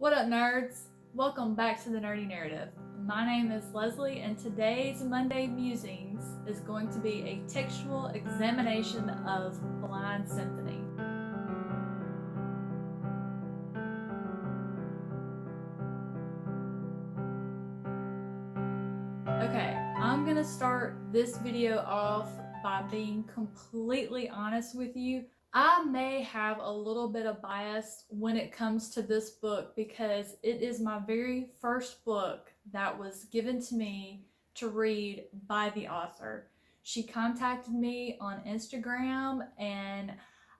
What up, nerds? Welcome back to the Nerdy Narrative. My name is Leslie, and today's Monday Musings is going to be a textual examination of Blind Symphony. Okay, I'm gonna start this video off by being completely honest with you. I may have a little bit of bias when it comes to this book because it is my very first book that was given to me to read by the author. She contacted me on Instagram, and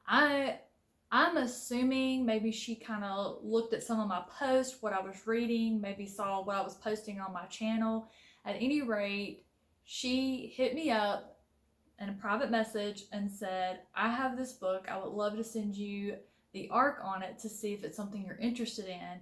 I'm assuming maybe she kind of looked at some of my posts, what I was reading, maybe saw what I was posting on my channel. At any rate, she hit me up in a private message and said, I have this book. I would love to send you the arc on it to see if it's something you're interested in.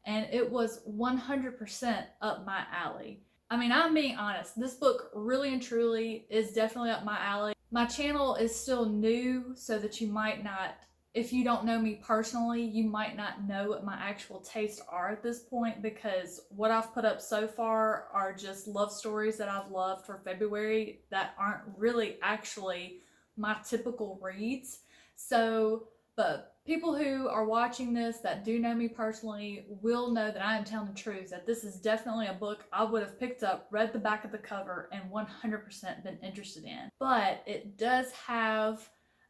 And it was 100% up my alley. I mean, I'm being honest. This book really and truly is definitely up my alley. My channel is still new, so that you might not, if you don't know me personally, you might not know what my actual tastes are at this point, because what I've put up so far are just love stories that I've loved for February that aren't really actually my typical reads. So, but people who are watching this that do know me personally will know that I am telling the truth, that this is definitely a book I would have picked up, read the back of the cover, and 100% been interested in. But it does have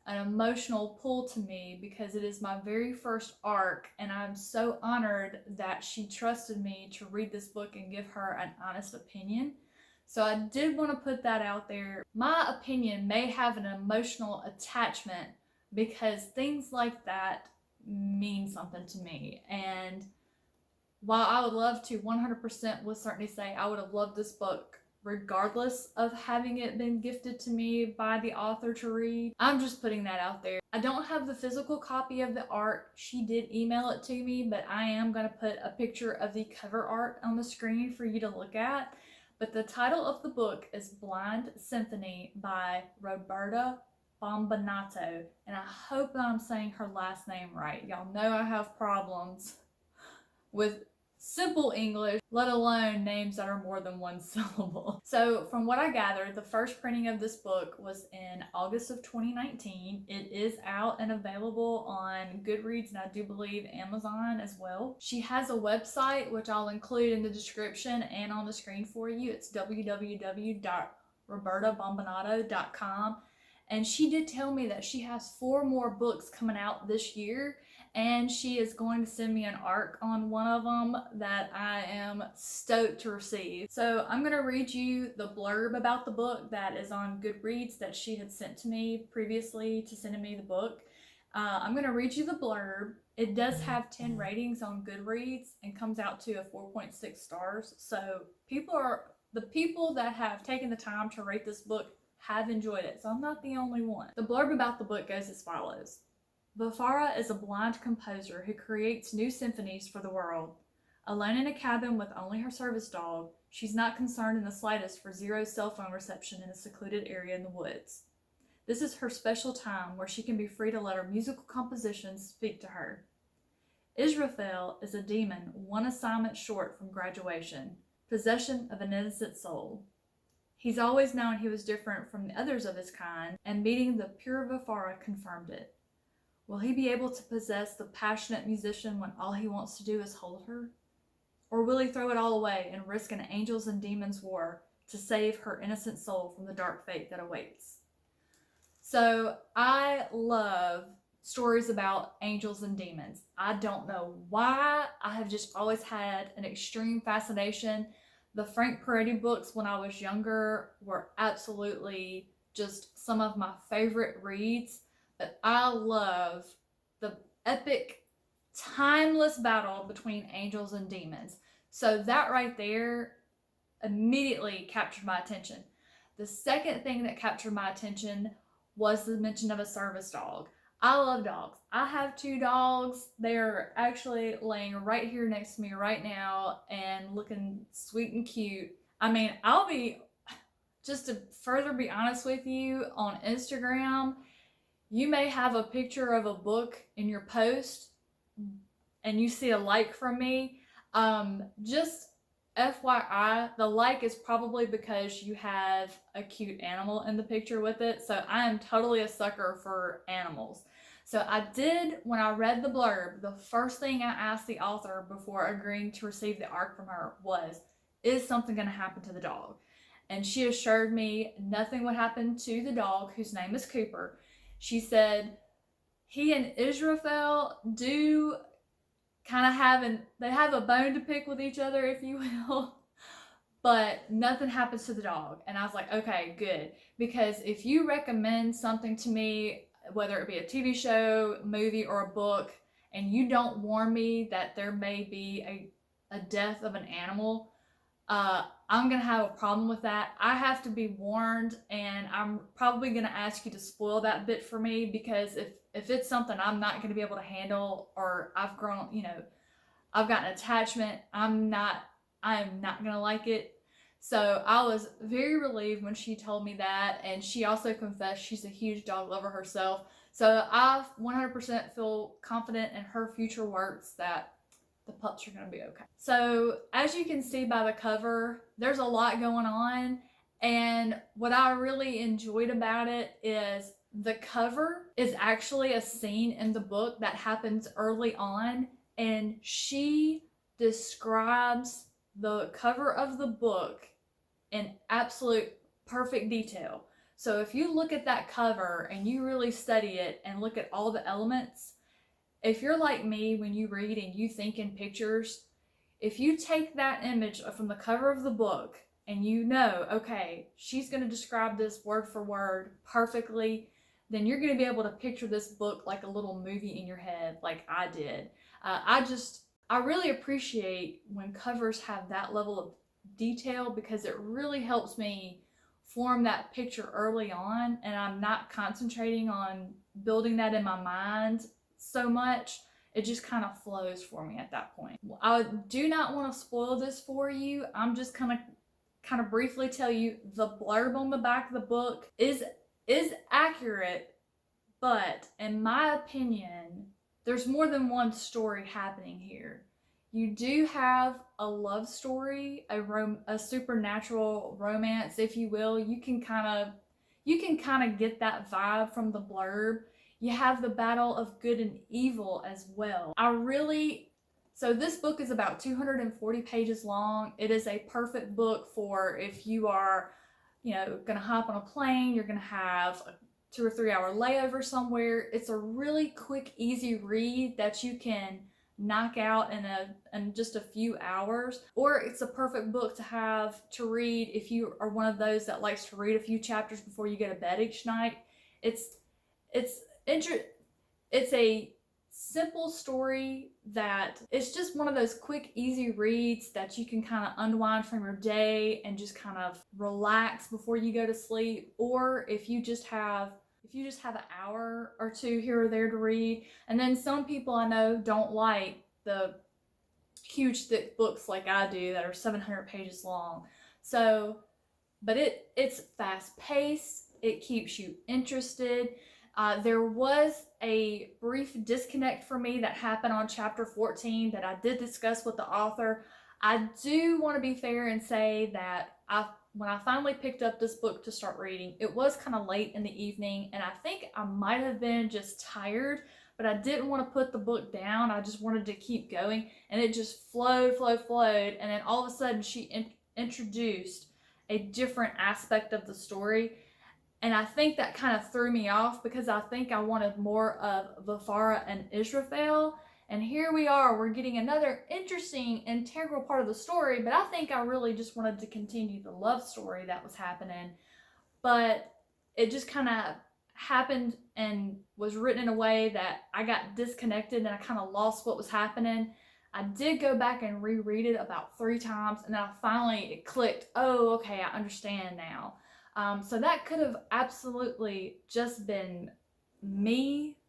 an emotional pull to me because it is my very first arc, and I'm so honored that she trusted me to read this book and give her an honest opinion. So I did want to put that out there. My opinion may have an emotional attachment because things like that mean something to me. And while I would love to 100% with certainty say I would have loved this book regardless of having it been gifted to me by the author to read, I'm just putting that out there. I don't have the physical copy of the art. She did email it to me, but I am going to put a picture of the cover art on the screen for you to look at. But the title of the book is Blind Symphony by Roberta Bombanato, and I hope that I'm saying her last name right. Y'all know I have problems with simple English, let alone names that are more than one syllable. So from what I gathered, the first printing of this book was in August of 2019. It is out and available on Goodreads, and I do believe Amazon as well. She has a website, which I'll include in the description and on the screen for you. It's www.robertabombanato.com. And she did tell me that she has 4 more books coming out this year, and she is going to send me an arc on one of them that I am stoked to receive. So I'm going to read you the blurb about the book that is on Goodreads that she had sent to me previously to sending me the book. I'm going to read you the blurb. It does have 10 ratings on Goodreads and comes out to a 4.6 stars. So the people that have taken the time to rate this book have enjoyed it, so I'm not the only one. The blurb about the book goes as follows. Vafara is a blind composer who creates new symphonies for the world. Alone in a cabin with only her service dog, she's not concerned in the slightest for zero cell phone reception in a secluded area in the woods. This is her special time where she can be free to let her musical compositions speak to her. Israfel is a demon, one assignment short from graduation, possession of an innocent soul. He's always known he was different from the others of his kind, and meeting the pure Vafara confirmed it. Will he be able to possess the passionate musician when all he wants to do is hold her? Or will he throw it all away and risk an angels and demons war to save her innocent soul from the dark fate that awaits? So I love stories about angels and demons. I don't know why. I have just always had an extreme fascination. The Frank Peretti books when I was younger were absolutely just some of my favorite reads. But I love the epic, timeless battle between angels and demons. So that right there immediately captured my attention. The second thing that captured my attention was the mention of a service dog. I love dogs. I have 2 dogs. They're actually laying right here next to me right now and looking sweet and cute. I mean, just to further be honest with you, on Instagram, you may have a picture of a book in your post, and you see a like from me, just FYI, the like is probably because you have a cute animal in the picture with it. So I am totally a sucker for animals. So I did, when I read the blurb, the first thing I asked the author before agreeing to receive the arc from her was, is something going to happen to the dog? And she assured me nothing would happen to the dog, whose name is Cooper. She said he and Israfel do kind of they have a bone to pick with each other, if you will, but nothing happens to the dog. And I was like, okay, good. Because if you recommend something to me, whether it be a TV show, movie, or a book, and you don't warn me that there may be a death of an animal, I'm going to have a problem with that. I have to be warned, and I'm probably going to ask you to spoil that bit for me, because if it's something I'm not going to be able to handle, or I've grown, I've got an attachment, I am not going to like it. So I was very relieved when she told me that, and she also confessed she's a huge dog lover herself. So I 100% feel confident in her future works that the pups are going to be okay. So as you can see by the cover, there's a lot going on, and what I really enjoyed about it is the cover is actually a scene in the book that happens early on, and she describes the cover of the book in absolute perfect detail. So if you look at that cover and you really study it and look at all the elements, if you're like me, when you read and you think in pictures, if you take that image from the cover of the book and you know, okay, she's going to describe this word for word perfectly, then you're going to be able to picture this book like a little movie in your head, like I did. I really appreciate when covers have that level of detail, because it really helps me form that picture early on, and I'm not concentrating on building that in my mind so much. It just kind of flows for me at that point. I do not want to spoil this for you. I'm just kind of briefly tell you the blurb on the back of the book is accurate, but in my opinion, there's more than one story happening here. You do have a love story, a supernatural romance, if you will. You can kind of get that vibe from the blurb. You have the battle of good and evil as well. So this book is about 240 pages long. It is a perfect book for if you are, gonna hop on a plane, you're gonna have a 2 or 3 hour layover somewhere. It's a really quick, easy read that you can knock out in just a few hours. Or it's a perfect book to have to read if you are one of those that likes to read a few chapters before you go to bed each night. It's a simple story that it's just one of those quick, easy reads that you can kind of unwind from your day and just kind of relax before you go to sleep. Or if you just have an hour or two here or there to read. And then some people I know don't like the huge thick books like I do that are 700 pages long. So, but it's fast paced. It keeps you interested. There was a brief disconnect for me that happened on chapter 14 that I did discuss with the author. I do want to be fair and say that when I finally picked up this book to start reading, it was kind of late in the evening, and I think I might have been just tired, but I didn't want to put the book down. I just wanted to keep going, and it just flowed, and then all of a sudden she introduced a different aspect of the story. And I think that kind of threw me off, because I think I wanted more of Vafara and Israfel. And here we are, we're getting another interesting, integral part of the story, but I think I really just wanted to continue the love story that was happening. But it just kind of happened and was written in a way that I got disconnected and I kind of lost what was happening. I did go back and reread it about 3 times, and then it clicked. Oh, okay, I understand now. So that could have absolutely just been me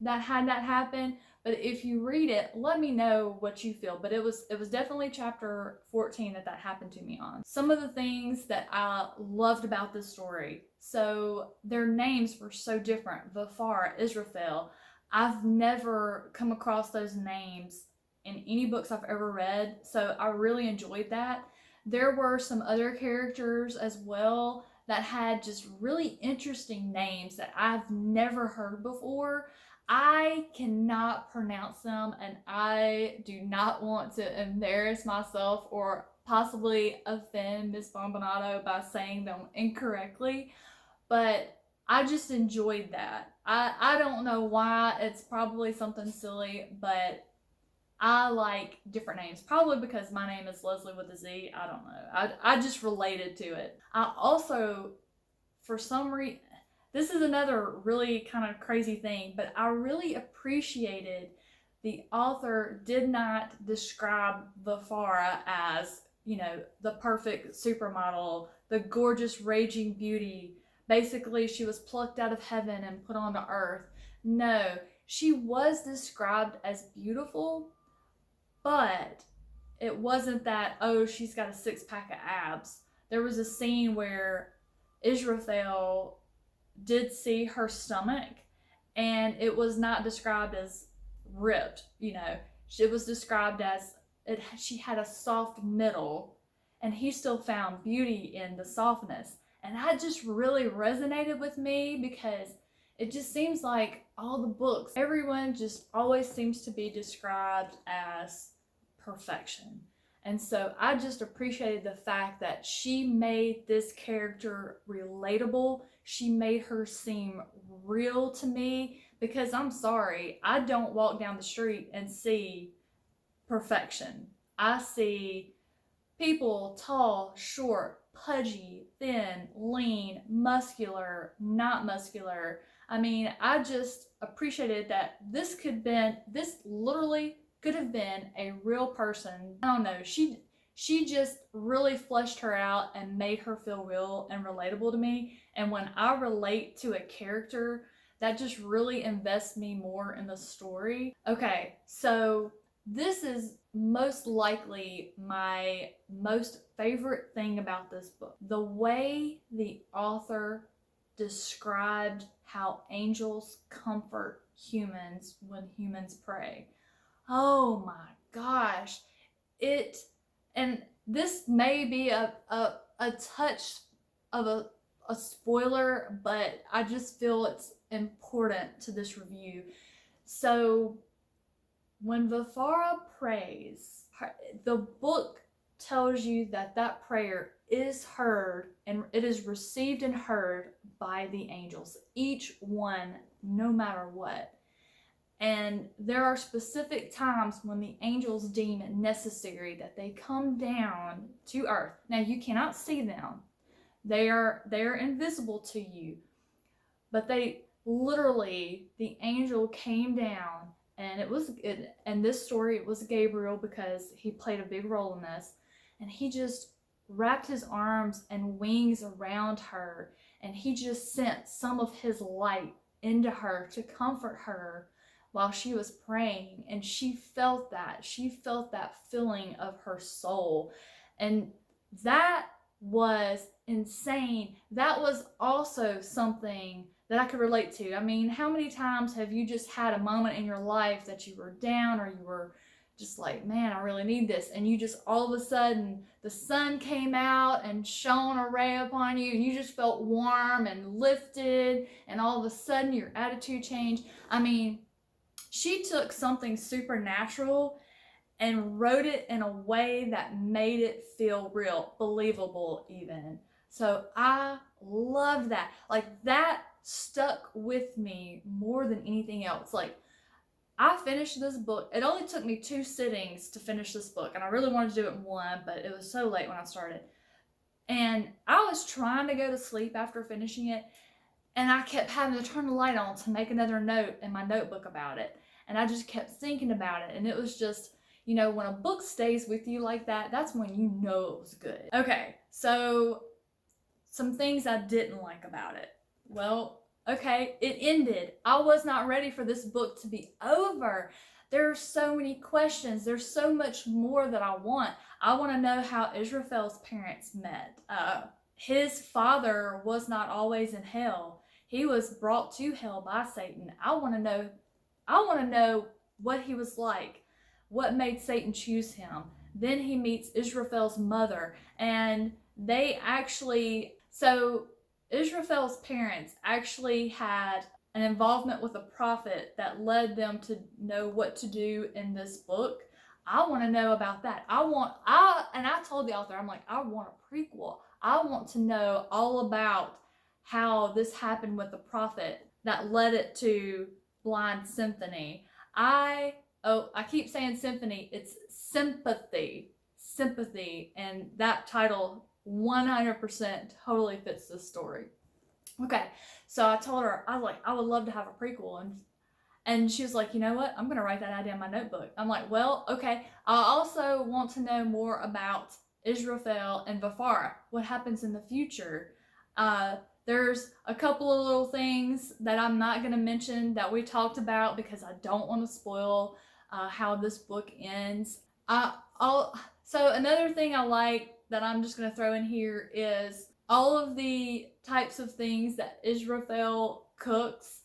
that had that happen. But if you read it, let me know what you feel. But it was definitely chapter 14 that happened to me on. Some of the things that I loved about this story. So their names were so different. Vafar, Israfel. I've never come across those names in any books I've ever read. So I really enjoyed that. There were some other characters as well that had just really interesting names that I've never heard before. I cannot pronounce them, and I do not want to embarrass myself or possibly offend Miss Bombinato by saying them incorrectly, but I just enjoyed that. I don't know why. It's probably something silly, but I like different names. Probably because my name is Leslie with a Z. I don't know. I just related to it. I also, for some reason, this is another really kind of crazy thing, but I really appreciated the author did not describe Vafara as, the perfect supermodel, the gorgeous raging beauty. Basically, she was plucked out of heaven and put onto earth. No, she was described as beautiful, but it wasn't that, oh, she's got a six-pack of abs. There was a scene where Israfel did see her stomach, and it was not described as ripped. It was described as she had a soft middle, and he still found beauty in the softness. And that just really resonated with me, because it just seems like all the books, everyone just always seems to be described as perfection. And so I just appreciated the fact that she made this character relatable. She made her seem real to me, because I'm sorry, I don't walk down the street and see perfection. I see people tall, short, pudgy, thin, lean, muscular, not muscular. I mean, I just appreciated that this literally could have been a real person. I don't know, she just really fleshed her out and made her feel real and relatable to me. And when I relate to a character, that just really invests me more in the story. Okay, so this is most likely my most favorite thing about this book. The way the author described how angels comfort humans when humans pray. Oh my gosh. And this may be a touch of a spoiler, but I just feel it's important to this review. So when Vafara prays, the book tells you that that prayer is heard, and it is received and heard by the angels, each one, no matter what. And there are specific times when the angels deem it necessary that they come down to earth. Now, you cannot see them. They are invisible to you. But they literally, the angel came down, and in this story it was Gabriel, because he played a big role in this, and he just wrapped his arms and wings around her, and he just sent some of his light into her to comfort her while she was praying. And she felt that feeling of her soul, and that was insane. That was also something that I could relate to. I mean, how many times have you just had a moment in your life that you were down, or you were just like, man, I really need this, and you just all of a sudden the sun came out and shone a ray upon you, and you just felt warm and lifted, and all of a sudden your attitude changed. I mean, she took something supernatural and wrote it in a way that made it feel real, believable even. So I love that. Like, that stuck with me more than anything else. Like, I finished this book. It only took me 2 sittings to finish this book, and I really wanted to do it in one, but it was so late when I started. And I was trying to go to sleep after finishing it, and I kept having to turn the light on to make another note in my notebook about it. And I just kept thinking about it, and it was just, when a book stays with you like that, that's when you know it was good. Okay, so some things I didn't like about it. Well, okay, it ended. I was not ready for this book to be over. There are so many questions. There's so much more that I want. I want to know how Israfel's parents met. His father was not always in hell. He was brought to hell by Satan. I want to know what he was like. what made Satan choose him. Then he meets Israfel's mother, and they actually, so Israfel's parents actually had an involvement with a prophet that led them to know what to do in this book. I want to know about that. And I told the author, I'm like, I want a prequel. I want to know all about how this happened with the prophet that led it to Blind Symphony. I keep saying symphony. It's Sympathy. Sympathy. And that title 100% totally fits this story. Okay, so I told her, I was like, I would love to have a prequel. And she was like, you know what? I'm going to write that idea in my notebook. I'm like, well, okay. I also want to know more about Israfel and Vafara. What happens in the future? There's a couple of little things that I'm not going to mention that we talked about because I don't want to spoil how this book ends. So another thing I like that I'm just going to throw in here is all of the types of things that Israfel cooks.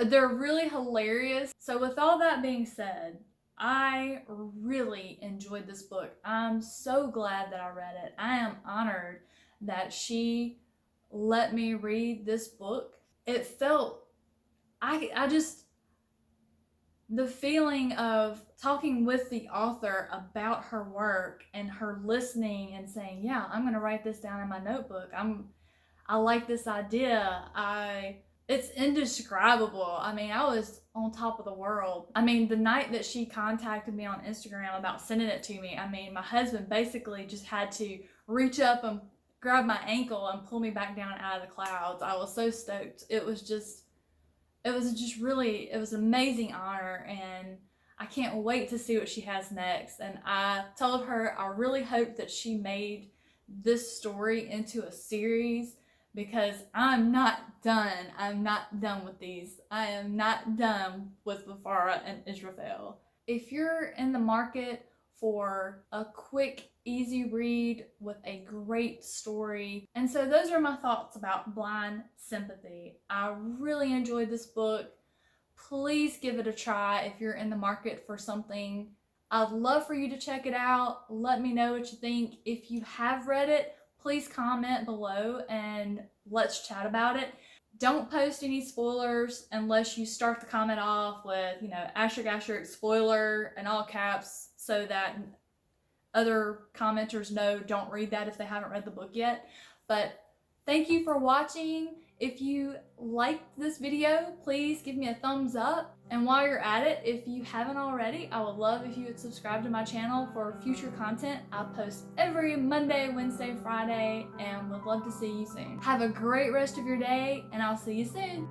They're really hilarious. So with all that being said, I really enjoyed this book. I'm so glad that I read it. I am honored that she let me read this book. It felt, the feeling of talking with the author about her work and her listening and saying, yeah, I'm going to write this down in my notebook. I like this idea. It's indescribable. I mean, I was on top of the world. I mean, the night that she contacted me on Instagram about sending it to me, I mean, my husband basically just had to reach up and grab my ankle and pull me back down out of the clouds. I was so stoked. It was an amazing honor, and I can't wait to see what she has next. And I told her I really hope that she made this story into a series, because I'm not done. I'm not done with these. I am not done with Vafara and Israfel. If you're in the market for a quick, easy read with a great story. And so those are my thoughts about Blind Sympathy. I really enjoyed this book. Please give it a try if you're in the market for something. I'd love for you to check it out. Let me know what you think. If you have read it, please comment below and let's chat about it. Don't post any spoilers unless you start the comment off with, asterisk, spoiler in all caps, so that other commenters know don't read that if they haven't read the book yet. But thank you for watching. If you liked this video, please give me a thumbs up. And while you're at it, if you haven't already, I would love if you would subscribe to my channel for future content. I post every Monday, Wednesday, Friday, and would love to see you soon. Have a great rest of your day, and I'll see you soon.